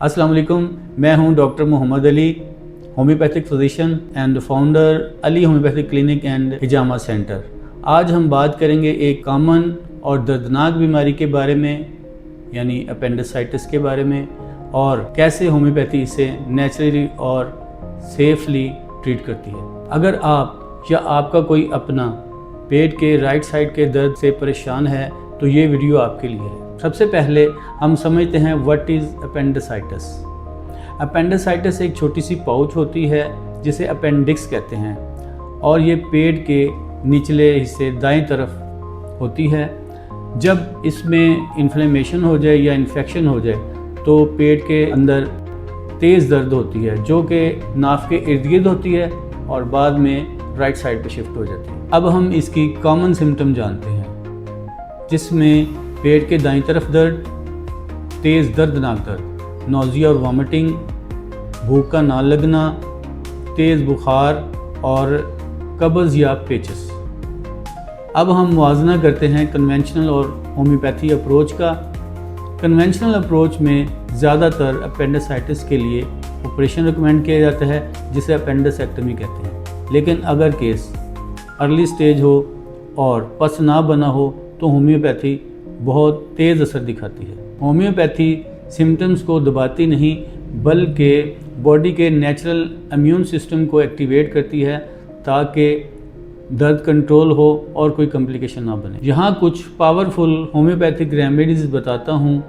अस्सलाम वालेकुम, मैं हूं doctor Mohammad Ali, homeopathic physician and founder Ali homeopathic clinic and Hijama centre. आज हम बात करेंगे एक कॉमन और दर्दनाक बीमारी के बारे में, यानी अपेंडिसाइटिस के बारे में, और कैसे होम्योपैथी इसे नेचुरली और सेफली ट्रीट करती है। अगर आप या आपका कोई अपना पेट के राइट साइड के दर्द से परेशान है तो ये वीडियो आपके लिए है। सबसे पहले हम समझते हैं व्हाट इज़ अपेंडिसाइटिस। अपेंडिसाइटिस एक छोटी सी पाउच होती है जिसे अपेंडिक्स कहते हैं, और ये पेट के निचले हिस्से दाएं तरफ होती है। जब इसमें इन्फ्लेमेशन हो जाए या इन्फेक्शन हो जाए तो पेट के अंदर तेज़ दर्द होती है जो कि नाफ के इर्द गिर्द होती है और बाद में राइट साइड पे शिफ्ट हो जाती है। अब हम इसकी कॉमन सिम्टम जानते हैं, जिसमें पेट के दाईं तरफ दर्द, तेज़ दर्दनाक दर्द, नौजिया और वॉमिटिंग, भूख का ना लगना, तेज़ बुखार और कब्ज़ या पेचिस। अब हम मुआवजा करते हैं कन्वेंशनल और होम्योपैथी अप्रोच का। कन्वेंशनल अप्रोच में ज़्यादातर अपेंडिसाइटिस के लिए ऑपरेशन रिकमेंड किया जाता है जिसे अपेंडिसेक्टमी कहते हैं, लेकिन अगर केस अर्ली स्टेज हो और पस ना बना हो तो होम्योपैथी बहुत तेज़ असर दिखाती है। होम्योपैथी सिम्टम्स को दबाती नहीं बल्कि बॉडी के नेचुरल इम्यून सिस्टम को एक्टिवेट करती है ताकि दर्द कंट्रोल हो और कोई कॉम्प्लिकेशन ना बने। यहाँ कुछ पावरफुल होम्योपैथिक रेमेडीज़ बताता हूँ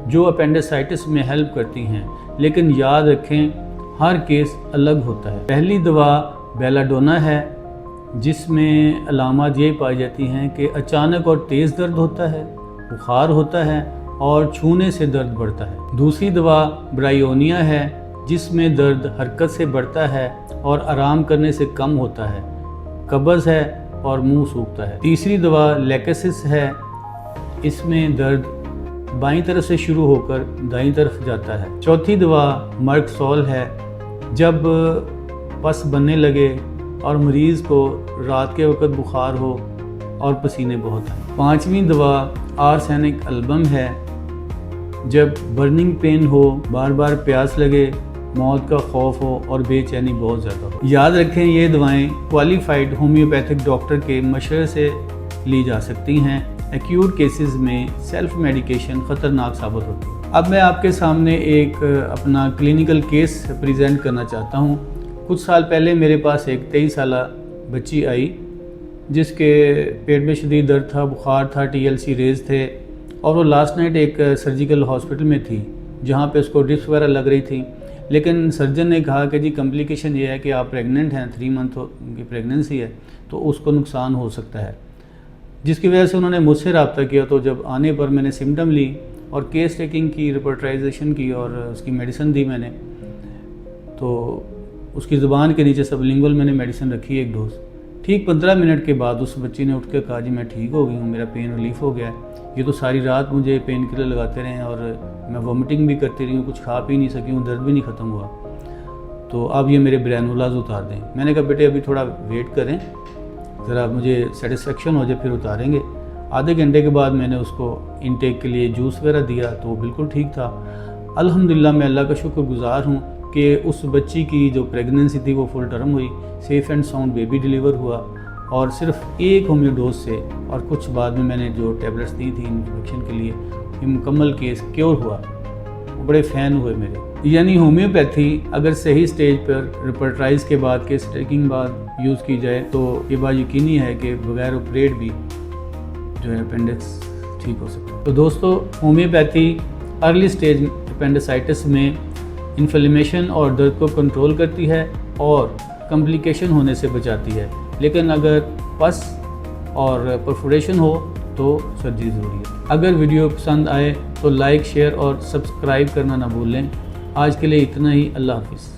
जो अपेंडिसाइटिस में हेल्प करती हैं, लेकिन याद रखें हर केस अलग होता है। पहली दवा बेलाडोना है, जिसमें अलामत ये पाई जाती हैं कि अचानक और तेज़ दर्द होता है, बुखार होता है और छूने से दर्द बढ़ता है। दूसरी दवा ब्रायोनिया है, जिसमें दर्द हरकत से बढ़ता है और आराम करने से कम होता है, कब्ज़ है और मुंह सूखता है। तीसरी दवा लेकेसिस है, इसमें दर्द बाईं तरफ से शुरू होकर दाईं तरफ जाता है। चौथी दवा मर्कसोल है, जब पस बनने लगे और मरीज़ को रात के वक्त बुखार हो और पसीने बहुत आए। पांचवीं दवा आर्सेनिक एल्बम है, जब बर्निंग पेन हो, बार बार प्यास लगे, मौत का खौफ हो और बेचैनी बहुत ज़्यादा हो। याद रखें ये दवाएं क्वालिफाइड होम्योपैथिक डॉक्टर के मशवरे से ली जा सकती हैं। एक्यूट केसेस में सेल्फ मेडिकेशन ख़तरनाक साबित होती है। अब मैं आपके सामने एक अपना क्लिनिकल केस प्रेजेंट करना चाहता हूँ। कुछ साल पहले मेरे पास एक 23 साल बच्ची आई जिसके पेट में शदीद दर्द था, बुखार था, TLC रेज थे, और वो लास्ट नाइट एक सर्जिकल हॉस्पिटल में थी जहाँ पे उसको ड्रिप्स वगैरह लग रही थी। लेकिन सर्जन ने कहा कि जी कॉम्प्लिकेशन ये है कि आप प्रेग्नेंट हैं, 3 मंथ की प्रेगनेंसी है, तो उसको नुकसान हो सकता है, जिसकी वजह से उन्होंने मुझसे रब्ता किया। तो जब आने पर मैंने सिम्टम ली और केस टेकिंग की, रिपोर्टराइजेशन की और उसकी मेडिसिन दी मैंने। तो उसकी ज़ुबान के नीचे सबलिंगुअल मैंने मेडिसिन रखी 1 डोज। ठीक 15 मिनट के बाद उस बच्ची ने उठ कर कहा जी मैं ठीक हो गई हूँ, मेरा पेन रिलीफ हो गया है। ये तो सारी रात मुझे पेन किलर लगाते रहे और मैं वॉमिटिंग भी करती रही हूँ, कुछ खा पी नहीं सकी हूँ, दर्द भी नहीं ख़त्म हुआ, तो अब ये मेरे ब्रैनुलाज उतार दें। मैंने कहा बेटे अभी थोड़ा वेट करें, ज़रा मुझे सेटिस्फेक्शन हो जाए फिर उतारेंगे। आधे घंटे के बाद मैंने उसको इनटेक के लिए जूस वगैरह दिया तो वो बिल्कुल ठीक था। अल्हम्दुलिल्लाह मैं अल्लाह का शुक्रगुज़ार हूँ कि उस बच्ची की जो प्रेगनेंसी थी वो फुल टर्म हुई, safe and sound baby deliver हुआ, और सिर्फ 1 होम्यो डोज से और कुछ बाद में मैंने जो टेबलेट्स दी थी इन्फेक्शन के लिए, ये मुकम्मल केस क्योर हुआ। बड़े फ़ैन हुए मेरे। यानी होम्योपैथी अगर सही स्टेज पर रिपोर्टराइज के बाद, केस टेकिंग बाद यूज़ की जाए तो ये बात यकीनी है कि बगैर ऑपरेट भी जो है अपेंडिक्स ठीक हो सकता है। तो दोस्तों, होम्योपैथी अर्ली स्टेज अपेंडिसाइटिस में इन्फ्लेमेशन और दर्द को कंट्रोल करती है और कॉम्प्लिकेशन होने से बचाती है, लेकिन अगर पस और परफोरेशन हो तो सर्जरी ज़रूरी है। अगर वीडियो पसंद आए तो लाइक, शेयर और सब्सक्राइब करना ना भूलें। आज के लिए इतना ही। अल्लाह हाफिज़।